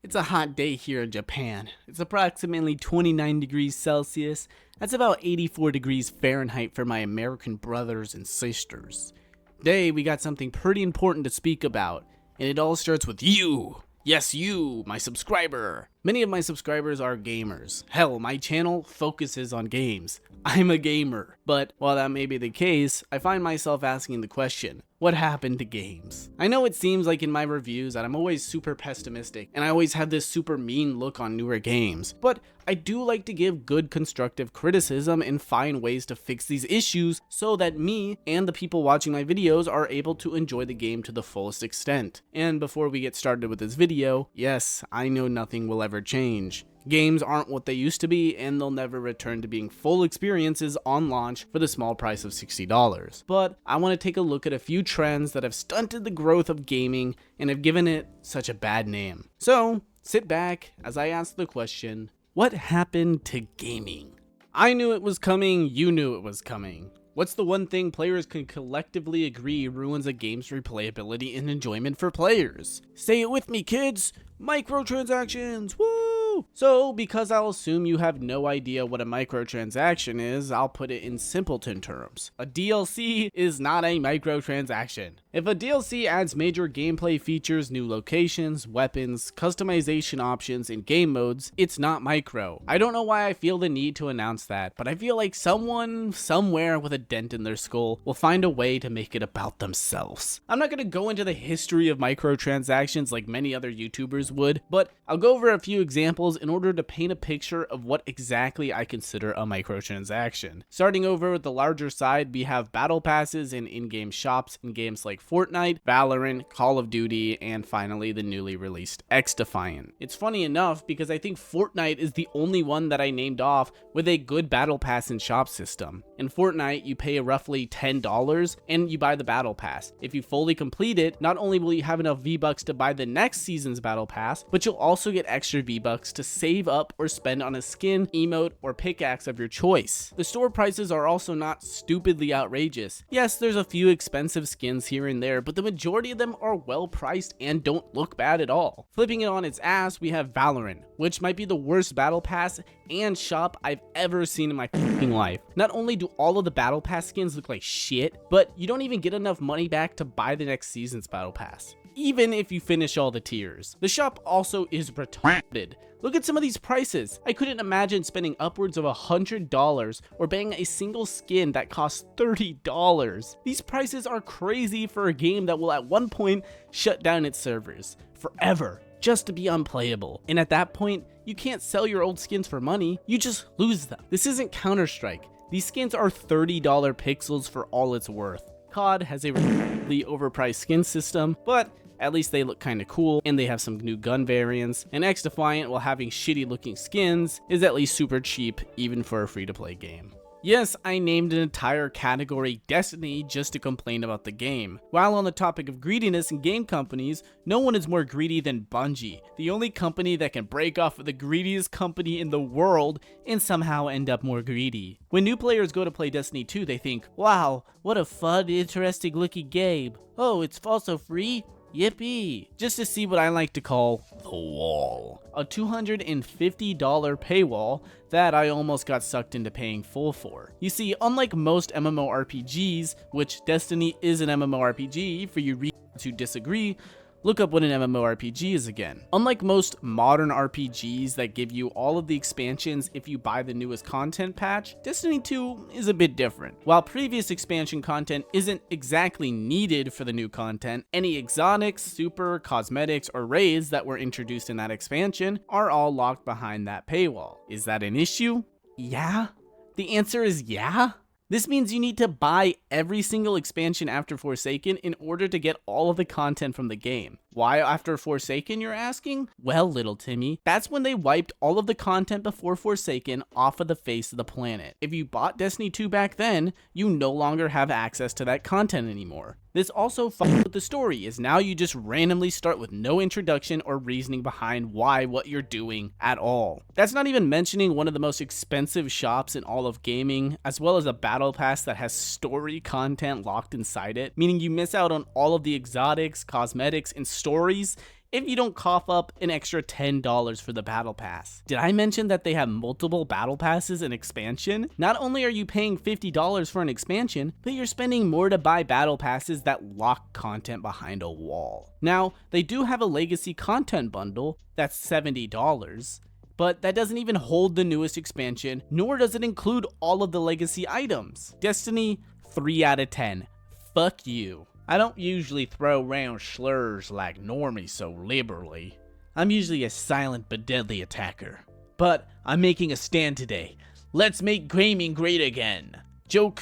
It's a hot day here in Japan. It's approximately 29 degrees Celsius. That's about 84 degrees Fahrenheit for my American brothers and sisters. Today, we got something pretty important to speak about, and it all starts with you. Yes, you, my subscriber. Many of my subscribers are gamers. Hell, my channel focuses on games. I'm a gamer. But while that may be the case, I find myself asking the question, what happened to games? I know it seems like in my reviews that I'm always super pessimistic, and I always have this super mean look on newer games, but I do like to give good constructive criticism and find ways to fix these issues so that me and the people watching my videos are able to enjoy the game to the fullest extent. And before we get started with this video, yes, I know nothing will ever change. Games aren't what they used to be, and they'll never return to being full experiences on launch for the small price of $60. But I want to take a look at a few trends that have stunted the growth of gaming and have given it such a bad name. So sit back as I ask the question, what happened to gaming? I knew it was coming, you knew it was coming. What's the one thing players can collectively agree ruins a game's replayability and enjoyment for players? Say it with me, kids! Microtransactions! Woo! So, because I'll assume you have no idea what a microtransaction is, I'll put it in simpleton terms. A DLC is not a microtransaction. If a DLC adds major gameplay features, new locations, weapons, customization options, and game modes, it's not micro. I don't know why I feel the need to announce that, but I feel like someone, somewhere with a dent in their skull, will find a way to make it about themselves. I'm not going to go into the history of microtransactions like many other YouTubers would, but I'll go over a few examples in order to paint a picture of what exactly I consider a microtransaction. Starting over with the larger side, we have battle passes and in-game shops in games like Fortnite, Valorant, Call of Duty, and finally the newly released XDefiant. It's funny enough because I think Fortnite is the only one that I named off with a good battle pass and shop system. In Fortnite, you pay roughly $10 and you buy the battle pass. If you fully complete it, not only will you have enough V-Bucks to buy the next season's battle pass, but you'll also get extra V-Bucks to save up or spend on a skin, emote, or pickaxe of your choice. The store prices are also not stupidly outrageous. Yes, there's a few expensive skins here and there, but the majority of them are well priced and don't look bad at all. Flipping it on its ass, we have Valorant, which might be the worst battle pass and shop I've ever seen in my fucking life. Not only do all of the battle pass skins look like shit, but you don't even get enough money back to buy the next season's battle pass, even if you finish all the tiers. The shop also is retarded. Look at some of these prices. I couldn't imagine spending upwards of $100 or buying a single skin that costs $30. These prices are crazy for a game that will at one point shut down its servers forever, just to be unplayable. And at that point, you can't sell your old skins for money, you just lose them. This isn't Counter-Strike. These skins are $30 pixels for all it's worth. COD has a really overpriced skin system, but at least they look kinda cool, and they have some new gun variants. And XDefiant, while having shitty looking skins, is at least super cheap, even for a free-to-play game. Yes, I named an entire category Destiny just to complain about the game. While on the topic of greediness in game companies, no one is more greedy than Bungie, the only company that can break off of the greediest company in the world and somehow end up more greedy. When new players go to play Destiny 2, they think, wow, what a fun, interesting looking game. Oh, it's also free? Yippee! Just to see what I like to call the wall. A $250 paywall that I almost got sucked into paying full for. You see, unlike most MMORPGs, which Destiny is an MMORPG, for you who disagree, look up what an MMORPG is again. Unlike most modern RPGs that give you all of the expansions if you buy the newest content patch, Destiny 2 is a bit different. While previous expansion content isn't exactly needed for the new content, any exotics, super, cosmetics, or raids that were introduced in that expansion are all locked behind that paywall. Is that an issue? Yeah? The answer is yeah? This means you need to buy every single expansion after Forsaken in order to get all of the content from the game. Why after Forsaken, you're asking? Well, little Timmy, that's when they wiped all of the content before Forsaken off of the face of the planet. If you bought Destiny 2 back then, you no longer have access to that content anymore. This also fucks with the story, as now you just randomly start with no introduction or reasoning behind why what you're doing at all. That's not even mentioning one of the most expensive shops in all of gaming, as well as a battle pass that has story content locked inside it, meaning you miss out on all of the exotics, cosmetics, and stories if you don't cough up an extra $10 for the battle pass. Did I mention that they have multiple battle passes and expansion? Not only are you paying $50 for an expansion, but you're spending more to buy battle passes that lock content behind a wall. Now, they do have a legacy content bundle that's $70, but that doesn't even hold the newest expansion, nor does it include all of the legacy items. Destiny, 3 out of 10. Fuck you. I don't usually throw around slurs like Normie so liberally. I'm usually a silent but deadly attacker. But I'm making a stand today. Let's make gaming great again. Joke,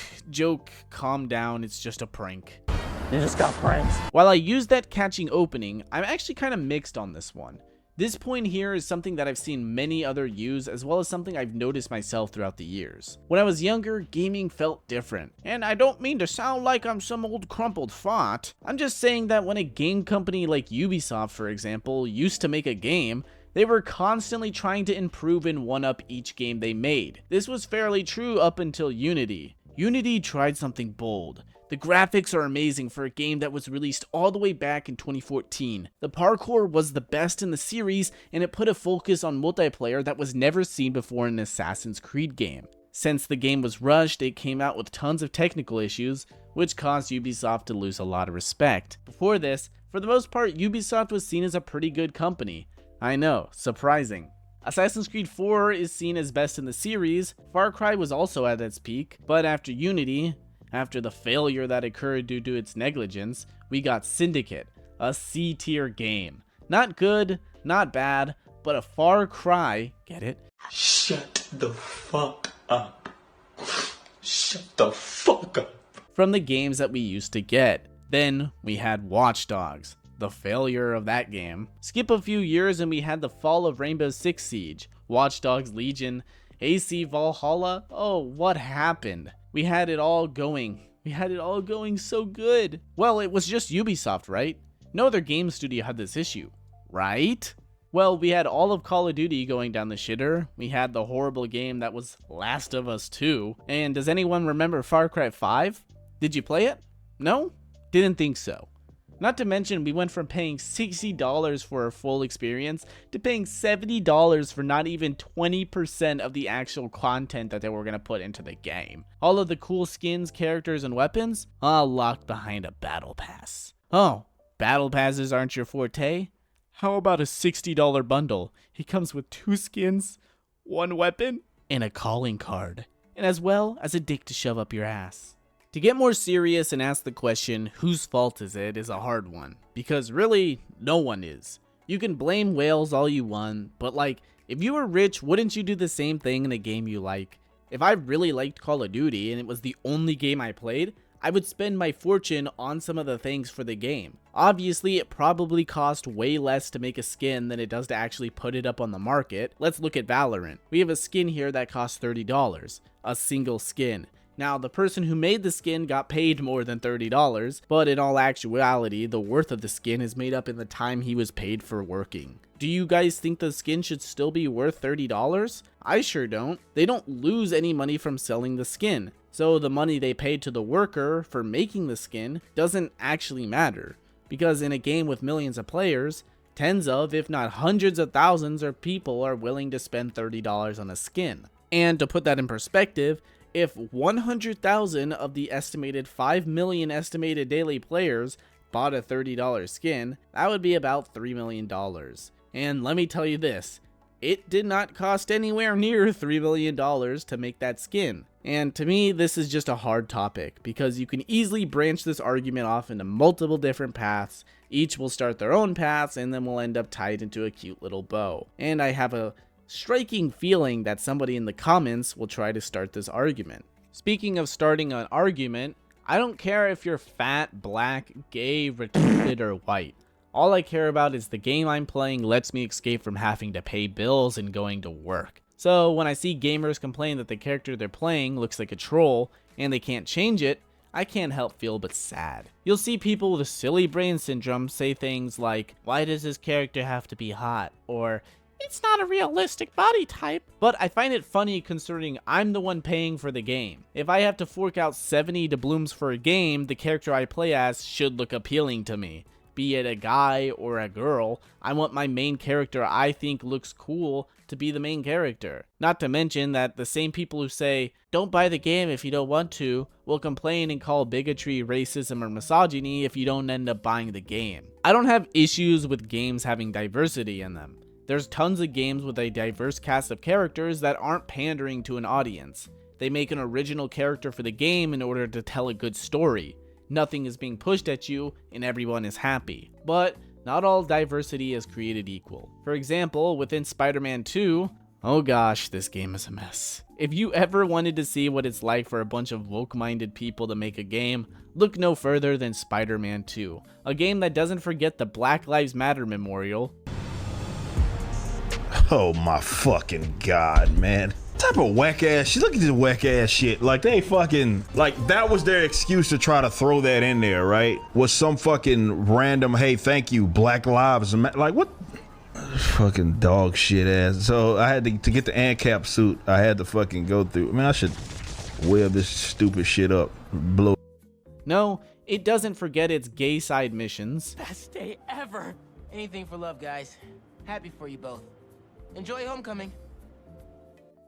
calm down, it's just a prank. You just got pranked. While I used that catching opening, I'm actually kind of mixed on this one. This point here is something that I've seen many others use, as well as something I've noticed myself throughout the years. When I was younger, gaming felt different. And I don't mean to sound like I'm some old crumpled fart. I'm just saying that when a game company like Ubisoft, for example, used to make a game, they were constantly trying to improve and one-up each game they made. This was fairly true up until Unity. Unity tried something bold. The graphics are amazing for a game that was released all the way back in 2014. The parkour was the best in the series, and it put a focus on multiplayer that was never seen before in an Assassin's Creed game. Since the game was rushed, it came out with tons of technical issues, which caused Ubisoft to lose a lot of respect. Before this, for the most part, Ubisoft was seen as a pretty good company. I know, surprising. Assassin's Creed 4 is seen as best in the series. Far Cry was also at its peak, but after Unity, after the failure that occurred due to its negligence, we got Syndicate, a C-tier game. Not good, not bad, but a Far Cry, get it? Shut the fuck up. Shut the fuck up. From the games that we used to get. Then we had Watch Dogs, the failure of that game. Skip a few years and we had the fall of Rainbow Six Siege, Watch Dogs Legion, AC Valhalla. Oh, what happened? We had it all going. We had it all going so good. Well, it was just Ubisoft, right? No other game studio had this issue, right? Well, we had all of Call of Duty going down the shitter. We had the horrible game that was Last of Us 2. And does anyone remember Far Cry 5? Did you play it? No? Didn't think so. Not to mention, we went from paying $60 for a full experience to paying $70 for not even 20% of the actual content that they were going to put into the game. All of the cool skins, characters, and weapons, all locked behind a battle pass. Oh, battle passes aren't your forte? How about a $60 bundle? It comes with 2 skins, 1 weapon, and a calling card. And as well as a dick to shove up your ass. To get more serious and ask the question, whose fault is it, is a hard one. Because really, no one is. You can blame whales all you want, but like, if you were rich, wouldn't you do the same thing in a game you like? If I really liked Call of Duty and it was the only game I played, I would spend my fortune on some of the things for the game. Obviously, it probably cost way less to make a skin than it does to actually put it up on the market. Let's look at Valorant. We have a skin here that costs $30, a single skin. Now, the person who made the skin got paid more than $30, but in all actuality, the worth of the skin is made up in the time he was paid for working. Do you guys think the skin should still be worth $30? I sure don't. They don't lose any money from selling the skin, so the money they paid to the worker for making the skin doesn't actually matter, because in a game with millions of players, tens of, if not hundreds of thousands of people are willing to spend $30 on a skin. And to put that in perspective, if 100,000 of the estimated 5 million estimated daily players bought a $30 skin, that would be about $3 million. And let me tell you this, it did not cost anywhere near $3 million to make that skin. And to me, this is just a hard topic, because you can easily branch this argument off into multiple different paths. Each will start their own paths, and then will end up tied into a cute little bow. And I have a striking feeling that somebody in the comments will try to start this argument. Speaking of starting an argument, I don't care if you're fat, black, gay, retarded, or white. All I care about is the game I'm playing lets me escape from having to pay bills and going to work. So when I see gamers complain that the character they're playing looks like a troll and they can't change it, I can't help feel but sad. You'll see people with a silly brain syndrome say things like, "Why does this character have to be hot?" or "It's not a realistic body type." But I find it funny considering I'm the one paying for the game. If I have to fork out 70 doubloons for a game, the character I play as should look appealing to me. be it a guy or a girl. I want my main character I think looks cool to be the main character. Not to mention that the same people who say, don't buy the game if you don't want to, will complain and call bigotry, racism, or misogyny if you don't end up buying the game. I don't have issues with games having diversity in them. There's tons of games with a diverse cast of characters that aren't pandering to an audience. They make an original character for the game in order to tell a good story. Nothing is being pushed at you and everyone is happy. But not all diversity is created equal. For example, within Spider-Man 2, oh gosh, this game is a mess. If you ever wanted to see what it's like for a bunch of woke-minded people to make a game, look no further than Spider-Man 2, a game that doesn't forget the Black Lives Matter memorial. Oh my fucking god, man. Type of whack ass shit. Look at this whack ass shit. Like they fucking, like that was their excuse to try to throw that in there, right? Was some fucking random, hey, thank you, Black Lives Matter. Like what? Fucking dog shit ass. So I had to get the ANCAP suit. I had to fucking go through. I mean, I should web this stupid shit up. Blow. No, it doesn't forget its gay side missions. Best day ever. Anything for love, guys. Happy for you both. Enjoy homecoming.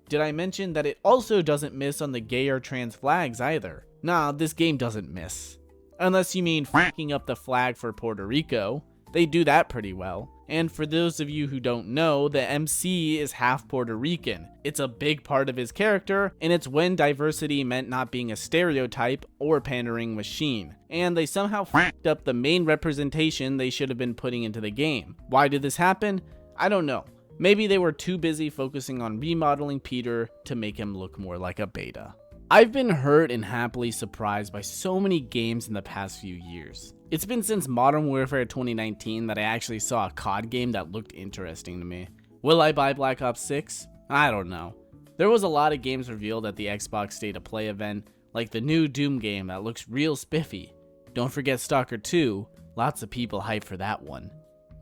Did I mention that it also doesn't miss on the gay or trans flags either? Nah, this game doesn't miss. Unless you mean f***ing up the flag for Puerto Rico. They do that pretty well. And for those of you who don't know, the MC is half Puerto Rican. It's a big part of his character, and it's when diversity meant not being a stereotype or pandering machine. And they somehow f***ed up the main representation they should have been putting into the game. Why did this happen? I don't know. Maybe they were too busy focusing on remodeling Peter to make him look more like a beta. I've been hurt and happily surprised by so many games in the past few years. It's been since Modern Warfare 2019 that I actually saw a COD game that looked interesting to me. Will I buy Black Ops 6? I don't know. There was a lot of games revealed at the Xbox State of Play event, like the new Doom game that looks real spiffy. Don't forget Stalker 2, lots of people hyped for that one.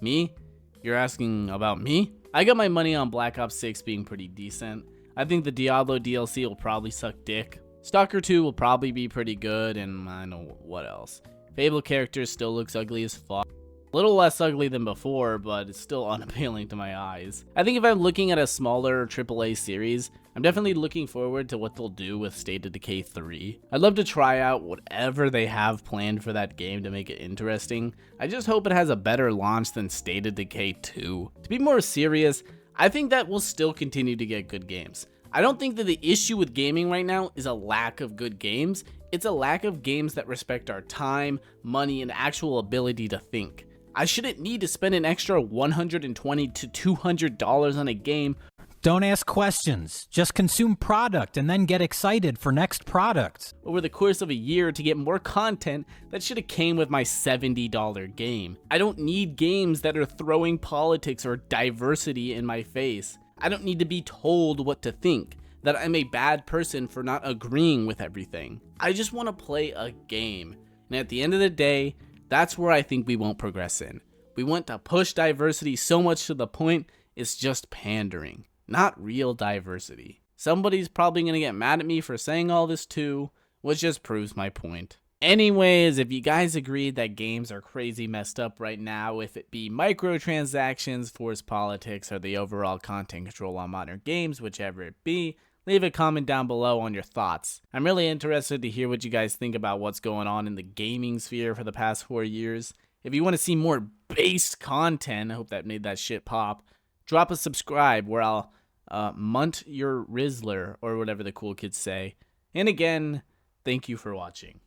Me? You're asking about me? I got my money on Black Ops 6 being pretty decent. I think the Diablo DLC will probably suck dick. Stalker 2 will probably be pretty good, and I know what else. Fable character still looks ugly as fuck. A little less ugly than before, but it's still unappealing to my eyes. I think if I'm looking at a smaller AAA series, I'm definitely looking forward to what they'll do with State of Decay 3. I'd love to try out whatever they have planned for that game to make it interesting. I just hope it has a better launch than State of Decay 2. To be more serious, I think that we'll still continue to get good games. I don't think that the issue with gaming right now is a lack of good games. It's a lack of games that respect our time, money, and actual ability to think. I shouldn't need to spend an extra $120 to $200 on a game. Don't ask questions. Just consume product and then get excited for next product. Over the course of a year to get more content that should have came with my $70 game. I don't need games that are throwing politics or diversity in my face. I don't need to be told what to think, that I'm a bad person for not agreeing with everything. I just want to play a game. And at the end of the day, that's where I think we won't progress in. We want to push diversity so much to the point it's just pandering, not real diversity. Somebody's probably going to get mad at me for saying all this too, which just proves my point. Anyways, if you guys agree that games are crazy messed up right now, if it be microtransactions, forced politics, or the overall content control on modern games, whichever it be, leave a comment down below on your thoughts. I'm really interested to hear what you guys think about what's going on in the gaming sphere for the past 4 years. If you want to see more based content, I hope that made that shit pop, drop a subscribe where I'll munt your Rizzler, or whatever the cool kids say. And again, thank you for watching.